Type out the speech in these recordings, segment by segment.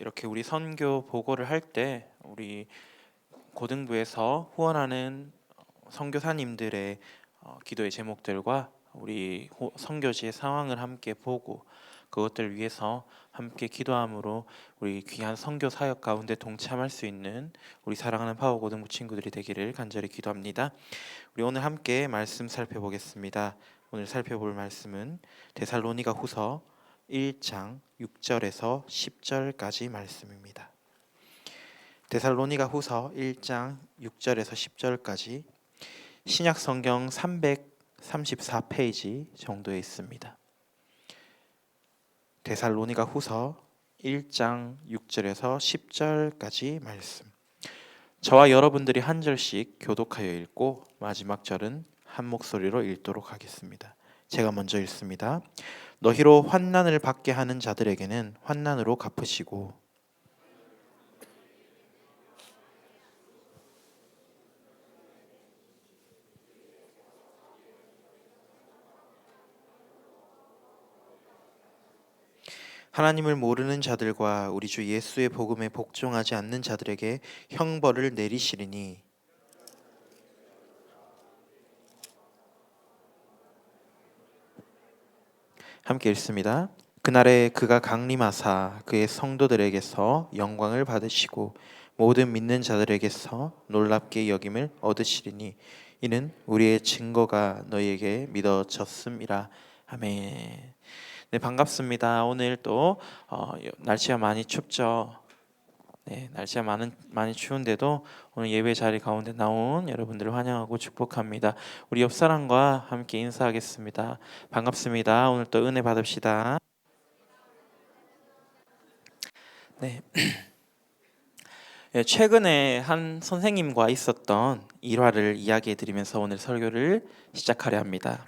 이렇게 우리 선교 보고를 할 때 우리 고등부에서 후원하는 선교사님들의 기도의 제목들과 우리 선교지의 상황을 함께 보고 그것들을 위해서 함께 기도함으로 우리 귀한 선교 사역 가운데 동참할 수 있는 우리 사랑하는 파워고등부 친구들이 되기를 간절히 기도합니다. 우리 오늘 함께 말씀 살펴보겠습니다. 오늘 살펴볼 말씀은 데살로니가 후서 1장 6절에서 10절까지 말씀입니다. 데살로니가 후서 1장 6절에서 10절까지 신약 성경 334페이지 정도에 있습니다. 데살로니가 후서 1장 6절에서 10절까지 말씀. 저와 여러분들이 한 절씩 교독하여 읽고 마지막 절은 한 목소리로 읽도록 하겠습니다. 제가 먼저 읽습니다. 너희로 환난을 받게 하는 자들에게는 환난으로 갚으시고 하나님을 모르는 자들과 우리 주 예수의 복음에 복종하지 않는 자들에게 형벌을 내리시리니 함께 읽습니다. 그날에 그가 강림하사 그의 성도들에게서 영광을 받으시고 모든 믿는 자들에게서 놀랍게 여김을 얻으시리니 이는 우리의 증거가 너희에게 믿어졌음이라. 아멘. 네, 반갑습니다. 오늘 또 날씨가 많이 춥죠. 네, 날씨가 많이 추운데도 오늘 예배 자리 가운데 나온 여러분들을 환영하고 축복합니다. 우리 옆 사람과 함께 인사하겠습니다. 반갑습니다. 오늘 또 은혜 받읍시다. 네. 최근에 한 선생님과 있었던 일화를 이야기해 드리면서 오늘 설교를 시작하려 합니다.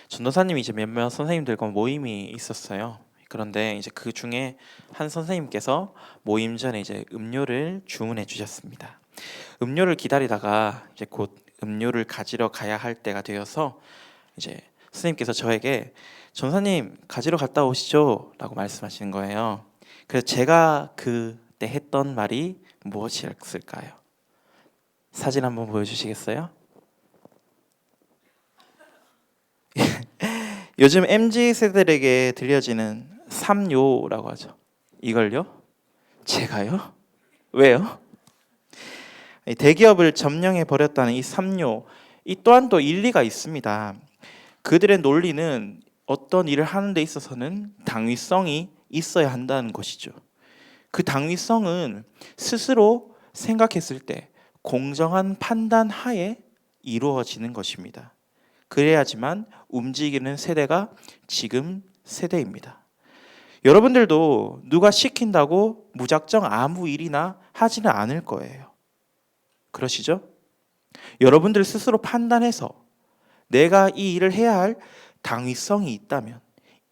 전도사님이 이제 몇몇 선생님들과 모임이 있었어요. 그런데 이제 그 중에 한 선생님께서 모임 전에 이제 음료를 주문해 주셨습니다. 음료를 기다리다가 이제 곧 음료를 가지러 가야 할 때가 되어서 이제 선생님께서 저에게 전사님 가지러 갔다 오시죠 라고 말씀하시는 거예요. 그래서 제가 그때 했던 말이 무엇이었을까요? 사진 한번 보여주시겠어요? 요즘 MZ세대들에게 들려지는 삼요라고 하죠. 이걸요? 제가요? 왜요? 대기업을 점령해 버렸다는 이 삼요, 이 또한 또 일리가 있습니다. 그들의 논리는 어떤 일을 하는 데 있어서는 당위성이 있어야 한다는 것이죠. 그 당위성은 스스로 생각했을 때 공정한 판단 하에 이루어지는 것입니다. 그래야지만 움직이는 세대가 지금 세대입니다. 여러분들도 누가 시킨다고 무작정 아무 일이나 하지는 않을 거예요. 그러시죠? 여러분들 스스로 판단해서 내가 이 일을 해야 할 당위성이 있다면,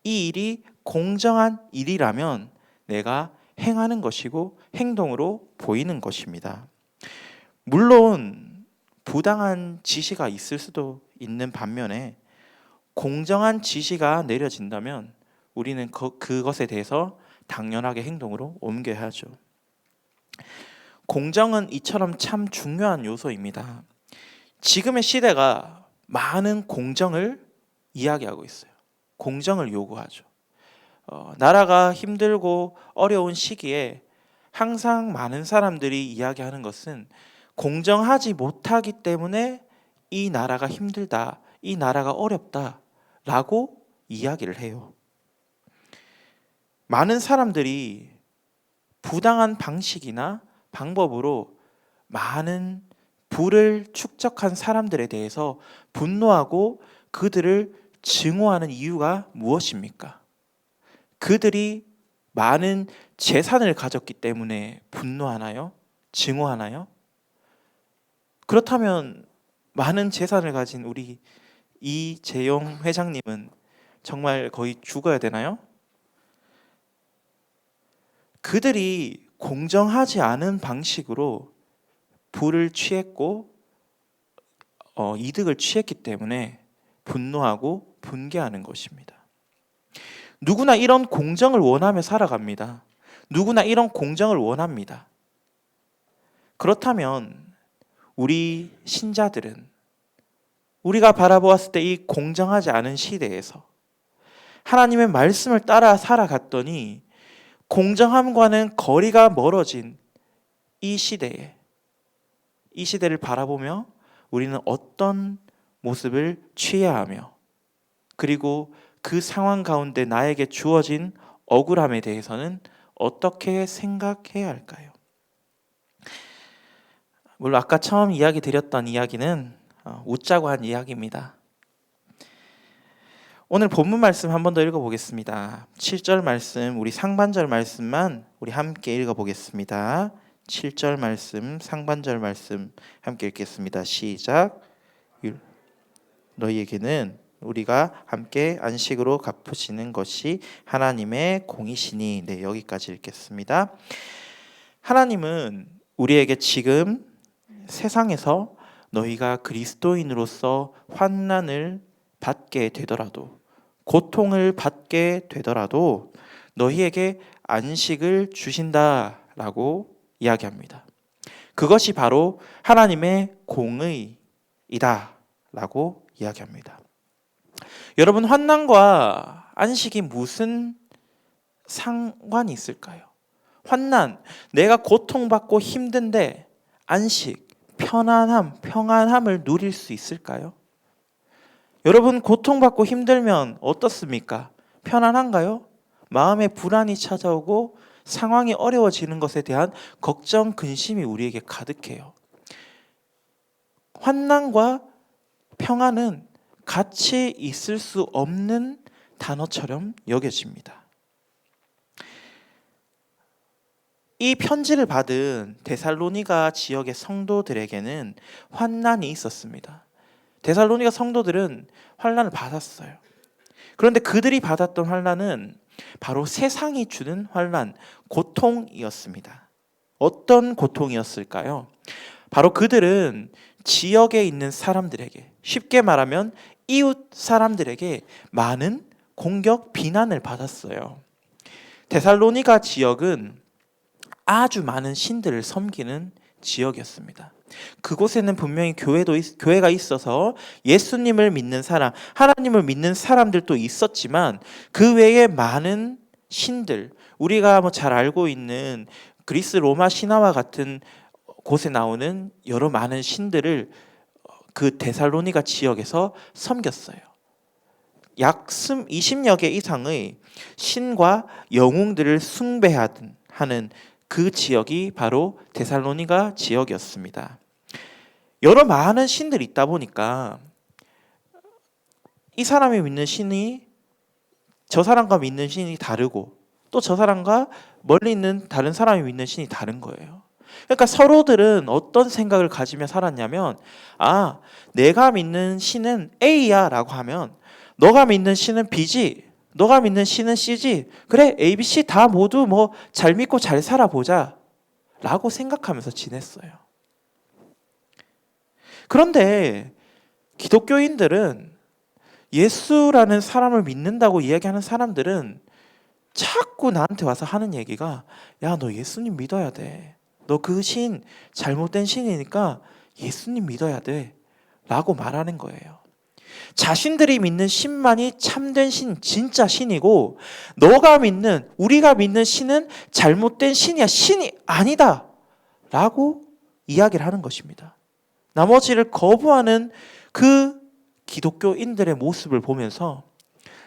이 일이 공정한 일이라면 내가 행하는 것이고 행동으로 보이는 것입니다. 물론 부당한 지시가 있을 수도 있는 반면에 공정한 지시가 내려진다면 우리는 그것에 대해서 당연하게 행동으로 옮겨야 하죠. 공정은 이처럼 참 중요한 요소입니다. 지금의 시대가 많은 공정을 이야기하고 있어요. 공정을 요구하죠. 나라가 힘들고 어려운 시기에 항상 많은 사람들이 이야기하는 것은 공정하지 못하기 때문에 이 나라가 힘들다, 이 나라가 어렵다 라고 이야기를 해요. 많은 사람들이 부당한 방식이나 방법으로 많은 부를 축적한 사람들에 대해서 분노하고 그들을 증오하는 이유가 무엇입니까? 그들이 많은 재산을 가졌기 때문에 분노하나요? 증오하나요? 그렇다면 많은 재산을 가진 우리 이재용 회장님은 정말 거의 죽어야 되나요? 그들이 공정하지 않은 방식으로 부를 취했고 이득을 취했기 때문에 분노하고 분개하는 것입니다. 누구나 이런 공정을 원하며 살아갑니다. 누구나 이런 공정을 원합니다. 그렇다면 우리 신자들은 우리가 바라보았을 때 이 공정하지 않은 시대에서 하나님의 말씀을 따라 살아갔더니 공정함과는 거리가 멀어진 이 시대에, 이 시대를 바라보며 우리는 어떤 모습을 취해야 하며, 그리고 그 상황 가운데 나에게 주어진 억울함에 대해서는 어떻게 생각해야 할까요? 물론 아까 처음 이야기 드렸던 이야기는 웃자고 한 이야기입니다. 오늘 본문 말씀 한 번 더 읽어보겠습니다. 7절 말씀, 우리 상반절 말씀만 우리 함께 읽어보겠습니다. 7절 말씀, 상반절 말씀 함께 읽겠습니다. 시작. 너희에게는 우리가 함께 안식으로 갚으시는 것이 하나님의 공이시니. 네, 여기까지 읽겠습니다. 하나님은 우리에게 지금 세상에서 너희가 그리스도인으로서 환난을 받게 되더라도, 고통을 받게 되더라도 너희에게 안식을 주신다라고 이야기합니다. 그것이 바로 하나님의 공의이다라고 이야기합니다. 여러분, 환난과 안식이 무슨 상관이 있을까요? 환난, 내가 고통받고 힘든데 안식, 편안함, 평안함을 누릴 수 있을까요? 여러분, 고통받고 힘들면 어떻습니까? 편안한가요? 마음에 불안이 찾아오고 상황이 어려워지는 것에 대한 걱정, 근심이 우리에게 가득해요. 환난과 평안은 같이 있을 수 없는 단어처럼 여겨집니다. 이 편지를 받은 데살로니가 지역의 성도들에게는 환난이 있었습니다. 데살로니가 성도들은 환난을 받았어요. 그런데 그들이 받았던 환난은 바로 세상이 주는 환난, 고통이었습니다. 어떤 고통이었을까요? 바로 그들은 지역에 있는 사람들에게, 쉽게 말하면 이웃 사람들에게 많은 공격, 비난을 받았어요. 데살로니가 지역은 아주 많은 신들을 섬기는 지역이었습니다. 그곳에는 분명히 교회가 있어서 예수님을 믿는 사람, 하나님을 믿는 사람들도 있었지만 그 외에 많은 신들, 우리가 잘 알고 있는 그리스 로마 신화와 같은 곳에 나오는 여러 많은 신들을 그 데살로니가 지역에서 섬겼어요. 약 20여 개 이상의 신과 영웅들을 숭배하는 그 지역이 바로 데살로니가 지역이었습니다. 여러 많은 신들이 있다 보니까 이 사람이 믿는 신이 저 사람과 믿는 신이 다르고, 또 저 사람과 멀리 있는 다른 사람이 믿는 신이 다른 거예요. 그러니까 서로들은 어떤 생각을 가지며 살았냐면, 내가 믿는 신은 A야 라고 하면 너가 믿는 신은 B지, 너가 믿는 신은 C지, 그래 A, B, C 다 모두 잘 믿고 잘 살아보자 라고 생각하면서 지냈어요. 그런데 기독교인들은, 예수라는 사람을 믿는다고 이야기하는 사람들은 자꾸 나한테 와서 하는 얘기가, 야, 너 예수님 믿어야 돼. 너 그 신 잘못된 신이니까 예수님 믿어야 돼 라고 말하는 거예요. 자신들이 믿는 신만이 참된 신, 진짜 신이고, 우리가 믿는 신은 잘못된 신이야, 신이 아니다 라고 이야기를 하는 것입니다. 나머지를 거부하는 그 기독교인들의 모습을 보면서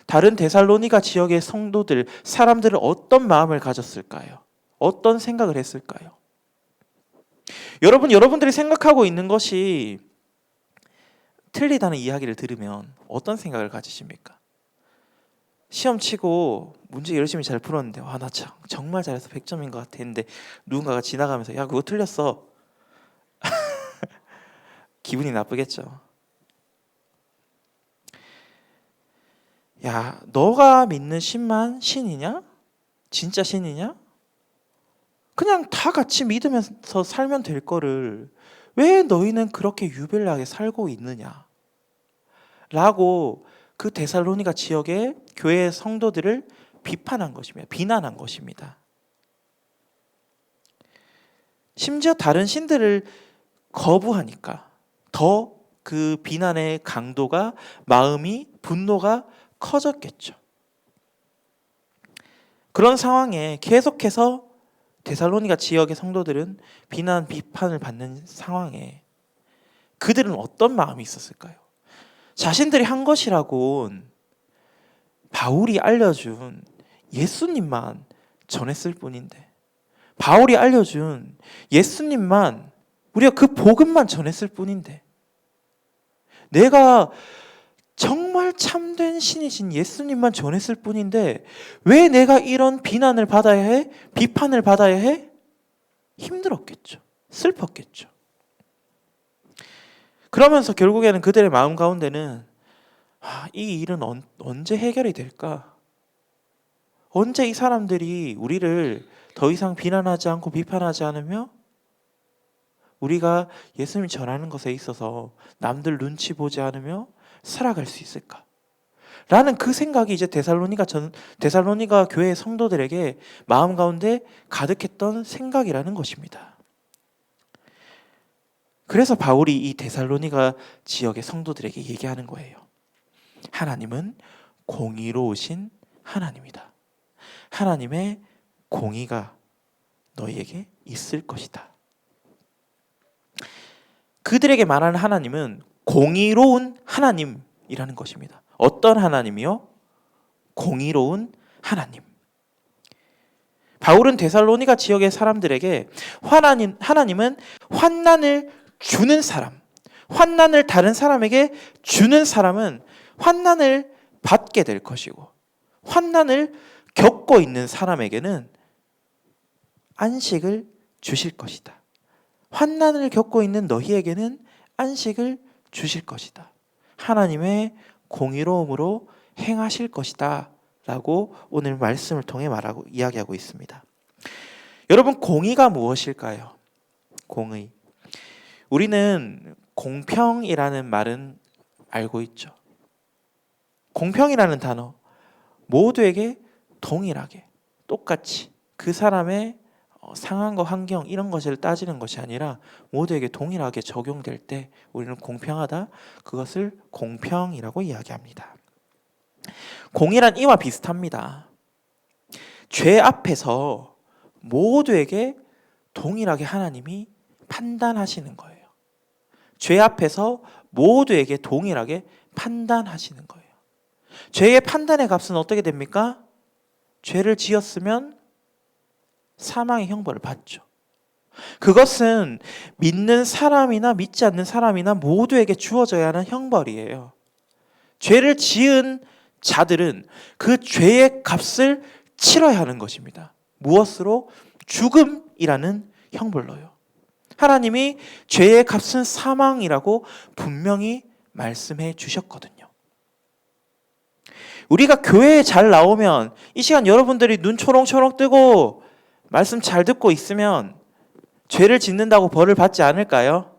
다른 데살로니가 지역의 성도들, 사람들은 어떤 마음을 가졌을까요? 어떤 생각을 했을까요? 여러분들이 생각하고 있는 것이 틀리다는 이야기를 들으면 어떤 생각을 가지십니까? 시험 치고 문제 열심히 잘 풀었는데, 나 정말 잘해서 100점인 것 같아 했는데 누군가가 지나가면서, 야, 그거 틀렸어. 기분이 나쁘겠죠. 야, 너가 믿는 신만 신이냐? 진짜 신이냐? 그냥 다 같이 믿으면서 살면 될 거를 왜 너희는 그렇게 유별나게 살고 있느냐? 라고 그 데살로니가 지역의 교회 성도들을 비난한 것입니다. 심지어 다른 신들을 거부하니까 더 그 비난의 강도가, 마음이, 분노가 커졌겠죠. 그런 상황에 계속해서 데살로니가 지역의 성도들은 비난, 비판을 받는 상황에 그들은 어떤 마음이 있었을까요? 자신들이 한 것이라고 바울이 알려준 예수님만 전했을 뿐인데, 바울이 알려준 예수님만, 우리가 그 복음만 전했을 뿐인데, 내가 정말 참된 신이신 예수님만 전했을 뿐인데 왜 내가 이런 비난을 받아야 해? 비판을 받아야 해? 힘들었겠죠. 슬펐겠죠. 그러면서 결국에는 그들의 마음 가운데는 이 일은 언제 해결이 될까? 언제 이 사람들이 우리를 더 이상 비난하지 않고 비판하지 않으며 우리가 예수님 전하는 것에 있어서 남들 눈치 보지 않으며 살아갈 수 있을까? 라는 그 생각이 이제 데살로니가 교회 성도들에게 마음 가운데 가득했던 생각이라는 것입니다. 그래서 바울이 이 데살로니가 지역의 성도들에게 얘기하는 거예요. 하나님은 공의로우신 하나님이다. 하나님의 공의가 너희에게 있을 것이다. 그들에게 말하는 하나님은 공의로운 하나님이라는 것입니다. 어떤 하나님이요? 공의로운 하나님. 바울은 데살로니가 지역의 사람들에게 하나님은 환난을 주는 사람, 환난을 다른 사람에게 주는 사람은 환난을 받게 될 것이고, 환난을 겪고 있는 사람에게는 안식을 주실 것이다. 환난을 겪고 있는 너희에게는 안식을 주실 것이다. 하나님의 공의로움으로 행하실 것이다 라고 오늘 말씀을 통해 이야기하고 있습니다. 여러분, 공의가 무엇일까요? 공의. 우리는 공평이라는 말은 알고 있죠. 공평이라는 단어, 모두에게 동일하게 똑같이 그 사람의 상황과 환경 이런 것을 따지는 것이 아니라 모두에게 동일하게 적용될 때 우리는 공평하다, 그것을 공평이라고 이야기합니다. 공의란 이와 비슷합니다. 죄 앞에서 모두에게 동일하게 하나님이 판단하시는 거예요. 죄 앞에서 모두에게 동일하게 판단하시는 거예요. 죄의 판단의 값은 어떻게 됩니까? 죄를 지었으면 사망의 형벌을 받죠. 그것은 믿는 사람이나 믿지 않는 사람이나 모두에게 주어져야 하는 형벌이에요. 죄를 지은 자들은 그 죄의 값을 치러야 하는 것입니다. 무엇으로? 죽음이라는 형벌로요. 하나님이 죄의 값은 사망이라고 분명히 말씀해 주셨거든요. 우리가 교회에 잘 나오면 이 시간 여러분들이 눈 초롱초롱 뜨고 말씀 잘 듣고 있으면 죄를 짓는다고 벌을 받지 않을까요?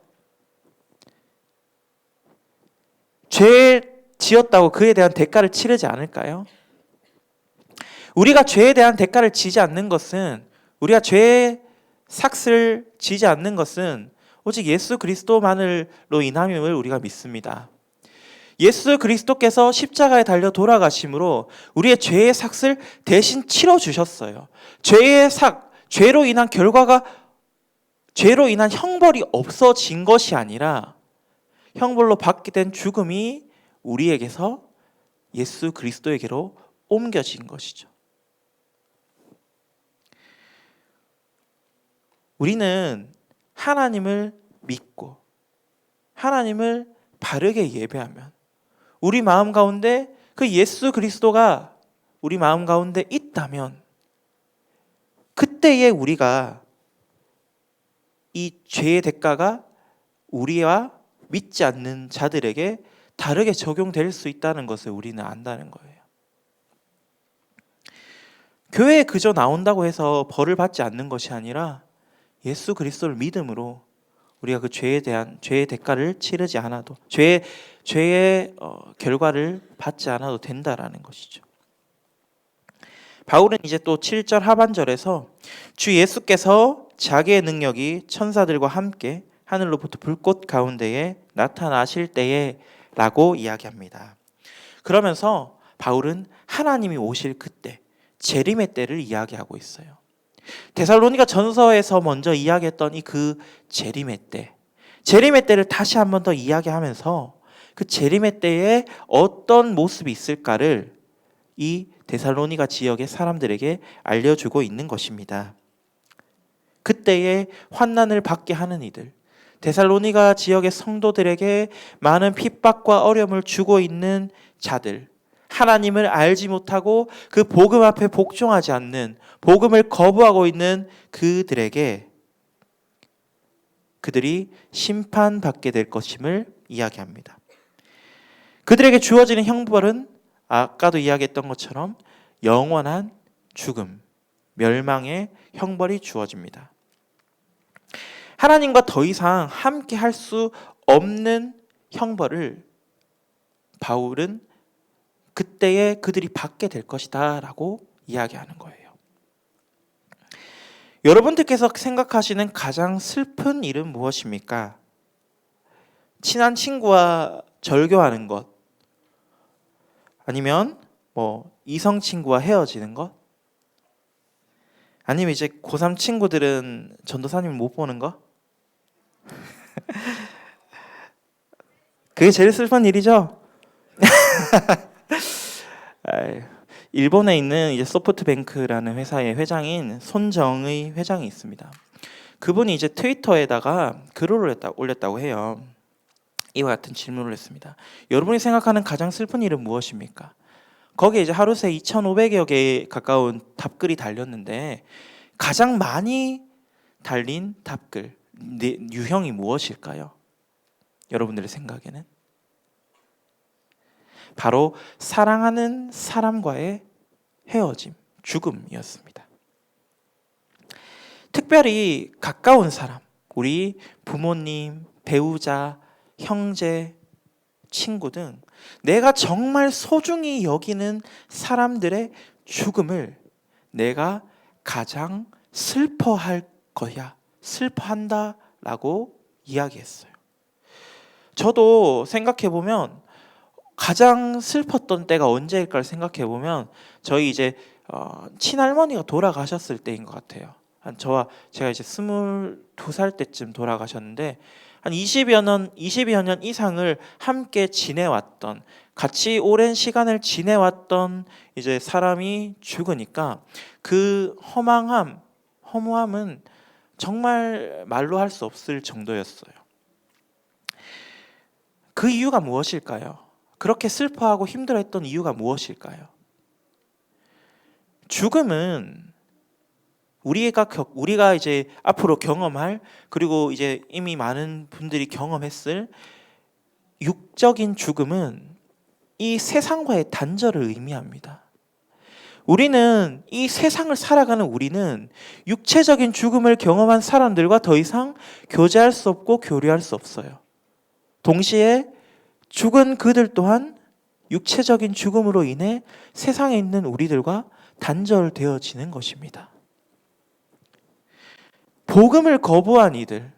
죄 지었다고 그에 대한 대가를 치르지 않을까요? 우리가 죄에 대한 대가를 지지 않는 것은, 우리가 죄의 삭을 지지 않는 것은 오직 예수 그리스도만으로 인함을 우리가 믿습니다. 예수 그리스도께서 십자가에 달려 돌아가심으로 우리의 죄의 삭을 대신 치러주셨어요. 죄의 삭, 죄로 인한 결과가, 죄로 인한 형벌이 없어진 것이 아니라 형벌로 받게 된 죽음이 우리에게서 예수 그리스도에게로 옮겨진 것이죠. 우리는 하나님을 믿고 하나님을 바르게 예배하면 우리 마음 가운데 그 예수 그리스도가 우리 마음 가운데 있다면 그때에 우리가 이 죄의 대가가 우리와 믿지 않는 자들에게 다르게 적용될 수 있다는 것을 우리는 안다는 거예요. 교회에 그저 나온다고 해서 벌을 받지 않는 것이 아니라 예수 그리스도를 믿음으로 우리가 그 죄에 대한 죄의 대가를 치르지 않아도, 죄의 결과를 받지 않아도 된다라는 것이죠. 바울은 이제 또 7절 하반절에서 주 예수께서 자기의 능력이 천사들과 함께 하늘로부터 불꽃 가운데에 나타나실 때에 라고 이야기합니다. 그러면서 바울은 하나님이 오실 그때, 재림의 때를 이야기하고 있어요. 데살로니가 전서에서 먼저 이야기했던 그 재림의 때를 다시 한 번 더 이야기하면서 그 재림의 때에 어떤 모습이 있을까를 이 데살로니가 지역의 사람들에게 알려주고 있는 것입니다. 그때에 환난을 받게 하는 이들, 데살로니가 지역의 성도들에게 많은 핍박과 어려움을 주고 있는 자들, 하나님을 알지 못하고 그 복음 앞에 복종하지 않는, 복음을 거부하고 있는 그들에게 그들이 심판받게 될 것임을 이야기합니다. 그들에게 주어지는 형벌은 아까도 이야기했던 것처럼 영원한 죽음, 멸망의 형벌이 주어집니다. 하나님과 더 이상 함께 할 수 없는 형벌을 바울은 그때에 그들이 받게 될 것이다 라고 이야기하는 거예요. 여러분들께서 생각하시는 가장 슬픈 일은 무엇입니까? 친한 친구와 절교하는 것, 아니면 이성 친구와 헤어지는 것, 아니면 이제 고3 친구들은 전도사님을 못 보는 거? 그게 제일 슬픈 일이죠? 일본에 있는 이제 소프트뱅크라는 회사의 회장인 손정의 회장이 있습니다. 그분이 이제 트위터에다가 글을 올렸다고 해요. 이와 같은 질문을 했습니다. 여러분이 생각하는 가장 슬픈 일은 무엇입니까? 거기에 이제 하루 새 2,500여 개에 가까운 답글이 달렸는데 가장 많이 달린 답글 유형이 무엇일까요? 여러분들의 생각에는? 바로 사랑하는 사람과의 헤어짐, 죽음이었습니다. 특별히 가까운 사람, 우리 부모님, 배우자, 형제, 친구 등 내가 정말 소중히 여기는 사람들의 죽음을 내가 가장 슬퍼할 거야, 슬퍼한다 라고 이야기했어요. 저도 생각해보면 가장 슬펐던 때가 언제일까를 생각해보면 저희 이제 친할머니가 돌아가셨을 때인 것 같아요. 제가 이제 22살 때쯤 돌아가셨는데 한 20여 년 이상을 함께 지내왔던, 같이 오랜 시간을 지내왔던 이제 사람이 죽으니까 그 허무함은 정말 말로 할 수 없을 정도였어요. 그 이유가 무엇일까요? 그렇게 슬퍼하고 힘들어했던 이유가 무엇일까요? 죽음은 우리가 이제 앞으로 경험할, 그리고 이제 이미 많은 분들이 경험했을 육적인 죽음은 이 세상과의 단절을 의미합니다. 이 세상을 살아가는 우리는 육체적인 죽음을 경험한 사람들과 더 이상 교제할 수 없고 교류할 수 없어요. 동시에 죽은 그들 또한 육체적인 죽음으로 인해 세상에 있는 우리들과 단절되어지는 것입니다. 복음을 거부한 이들,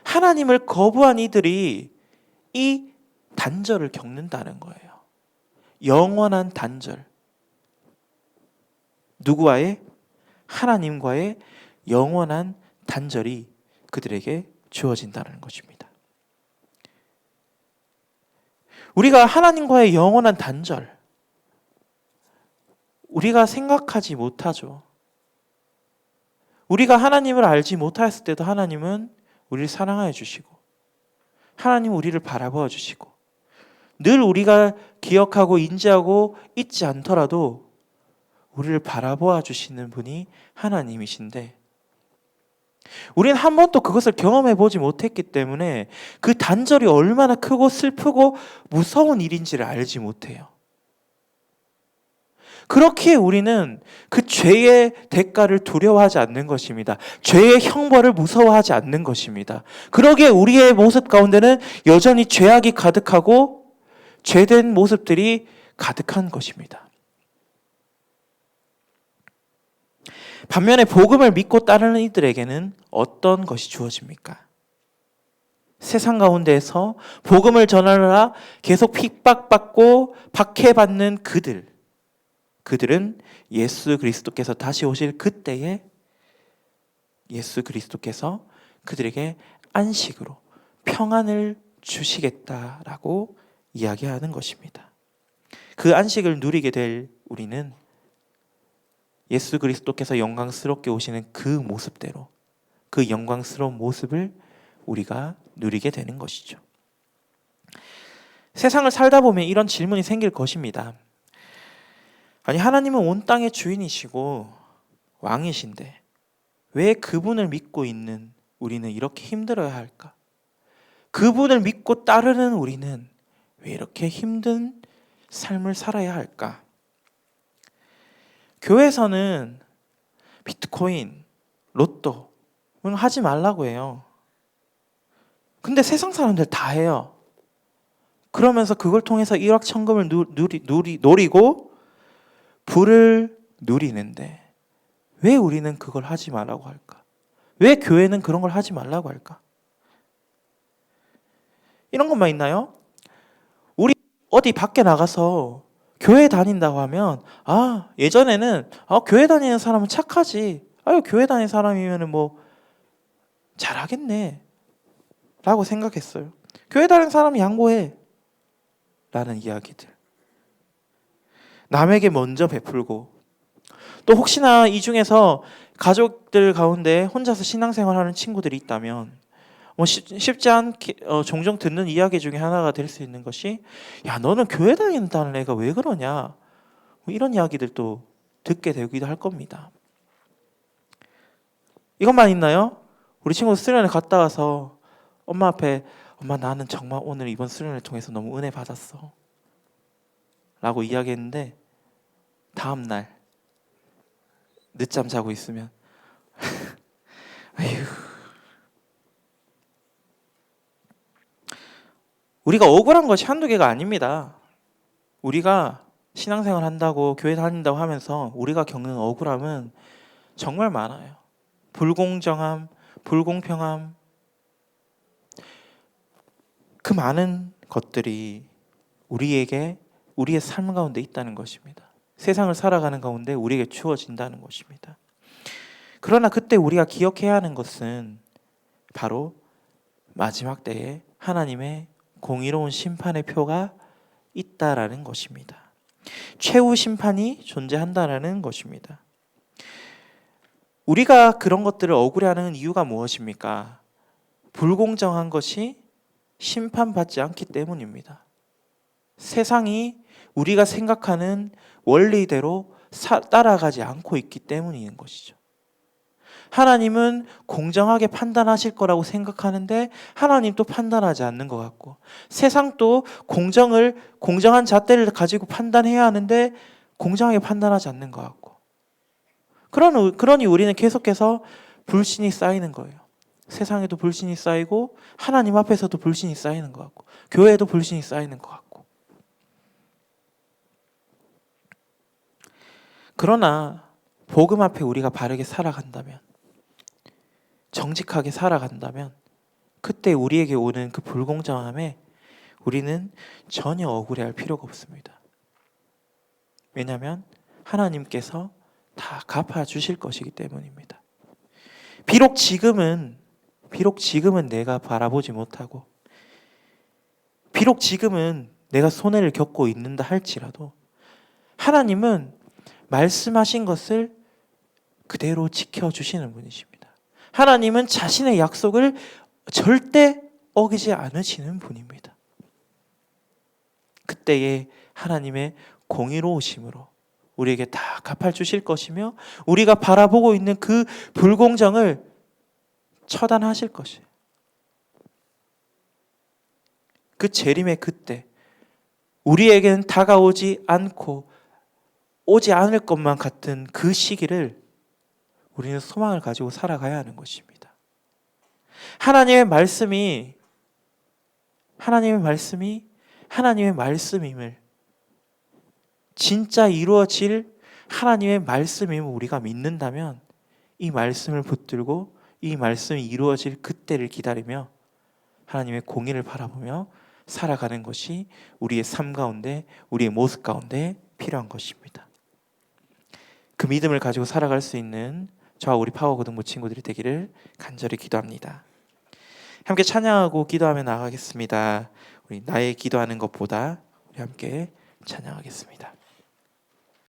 하나님을 거부한 이들이 이 단절을 겪는다는 거예요. 영원한 단절. 누구와의? 하나님과의 영원한 단절이 그들에게 주어진다는 것입니다. 우리가 하나님과의 영원한 단절, 우리가 생각하지 못하죠. 우리가 하나님을 알지 못했을 때도 하나님은 우리를 사랑하여 주시고, 하나님은 우리를 바라보아 주시고, 늘 우리가 기억하고 인지하고 잊지 않더라도 우리를 바라보아 주시는 분이 하나님이신데, 우리는 한 번도 그것을 경험해 보지 못했기 때문에 그 단절이 얼마나 크고 슬프고 무서운 일인지를 알지 못해요. 그렇기에 우리는 그 죄의 대가를 두려워하지 않는 것입니다. 죄의 형벌을 무서워하지 않는 것입니다. 그러기에 우리의 모습 가운데는 여전히 죄악이 가득하고 죄된 모습들이 가득한 것입니다. 반면에 복음을 믿고 따르는 이들에게는 어떤 것이 주어집니까? 세상 가운데에서 복음을 전하느라 계속 핍박받고 박해받는 그들은 예수 그리스도께서 다시 오실 그때에 예수 그리스도께서 그들에게 안식으로 평안을 주시겠다라고 이야기하는 것입니다. 그 안식을 누리게 될 우리는 예수 그리스도께서 영광스럽게 오시는 그 모습대로 그 영광스러운 모습을 우리가 누리게 되는 것이죠. 세상을 살다 보면 이런 질문이 생길 것입니다. 아니, 하나님은 온 땅의 주인이시고 왕이신데 왜 그분을 믿고 있는 우리는 이렇게 힘들어야 할까? 그분을 믿고 따르는 우리는 왜 이렇게 힘든 삶을 살아야 할까? 교회에서는 비트코인, 로또 하지 말라고 해요. 근데 세상 사람들 다 해요. 그러면서 그걸 통해서 일확천금을 노리고 부를 누리는데 왜 우리는 그걸 하지 말라고 할까? 왜 교회는 그런 걸 하지 말라고 할까? 이런 것만 있나요? 우리 어디 밖에 나가서 교회 다닌다고 하면 예전에는 교회 다니는 사람은 착하지. 교회 다니는 사람이면 뭐 잘하겠네 라고 생각했어요. 교회 다니는 사람이 양보해 라는 이야기들. 남에게 먼저 베풀고 또 혹시나 이 중에서 가족들 가운데 혼자서 신앙생활하는 친구들이 있다면 쉽지 않게 종종 듣는 이야기 중에 하나가 될 수 있는 것이 야, 너는 교회 다닌다는 애가 왜 그러냐, 이런 이야기들도 듣게 되기도 할 겁니다. 이것만 있나요? 우리 친구 수련회 갔다 와서 엄마 앞에 엄마 나는 정말 오늘 이번 수련회를 통해서 너무 은혜 받았어 라고 이야기했는데 다음 날 늦잠 자고 있으면 아휴, 우리가 억울한 것이 한두 개가 아닙니다. 우리가 신앙생활 한다고 교회 다닌다고 하면서 우리가 겪는 억울함은 정말 많아요. 불공정함, 불공평함, 그 많은 것들이 우리에게 우리의 삶 가운데 있다는 것입니다. 세상을 살아가는 가운데 우리에게 주어진다는 것입니다. 그러나 그때 우리가 기억해야 하는 것은 바로 마지막 때에 하나님의 공의로운 심판의 표가 있다라는 것입니다. 최후 심판이 존재한다라는 것입니다. 우리가 그런 것들을 억울해하는 이유가 무엇입니까? 불공정한 것이 심판받지 않기 때문입니다. 세상이 우리가 생각하는 원리대로 따라가지 않고 있기 때문인 것이죠. 하나님은 공정하게 판단하실 거라고 생각하는데 하나님도 판단하지 않는 것 같고, 세상도 공정한 잣대를 가지고 판단해야 하는데 공정하게 판단하지 않는 것 같고, 그러니 우리는 계속해서 불신이 쌓이는 거예요. 세상에도 불신이 쌓이고 하나님 앞에서도 불신이 쌓이는 것 같고 교회에도 불신이 쌓이는 것 같고. 그러나 복음 앞에 우리가 바르게 살아간다면, 정직하게 살아간다면 그때 우리에게 오는 그 불공정함에 우리는 전혀 억울해할 필요가 없습니다. 왜냐하면 하나님께서 다 갚아주실 것이기 때문입니다. 비록 지금은 내가 바라보지 못하고, 비록 지금은 내가 손해를 겪고 있는다 할지라도 하나님은 말씀하신 것을 그대로 지켜주시는 분이십니다. 하나님은 자신의 약속을 절대 어기지 않으시는 분입니다. 그때에 하나님의 공의로우심으로 우리에게 다 갚아주실 것이며 우리가 바라보고 있는 그 불공정을 처단하실 것이에요. 그 재림의 그때 우리에게는 다가오지 않고 오지 않을 것만 같은 그 시기를 우리는 소망을 가지고 살아가야 하는 것입니다. 하나님의 말씀이 하나님의 말씀임을, 진짜 이루어질 하나님의 말씀임을 우리가 믿는다면 이 말씀을 붙들고 이 말씀이 이루어질 그때를 기다리며 하나님의 공의를 바라보며 살아가는 것이 우리의 삶 가운데, 우리의 모습 가운데 필요한 것입니다. 그 믿음을 가지고 살아갈 수 있는 저와 우리 파워고등부 친구들이 되기를 간절히 기도합니다. 함께 찬양하고 기도하며 나가겠습니다. 우리 나의 기도하는 것보다 우리 함께 찬양하겠습니다.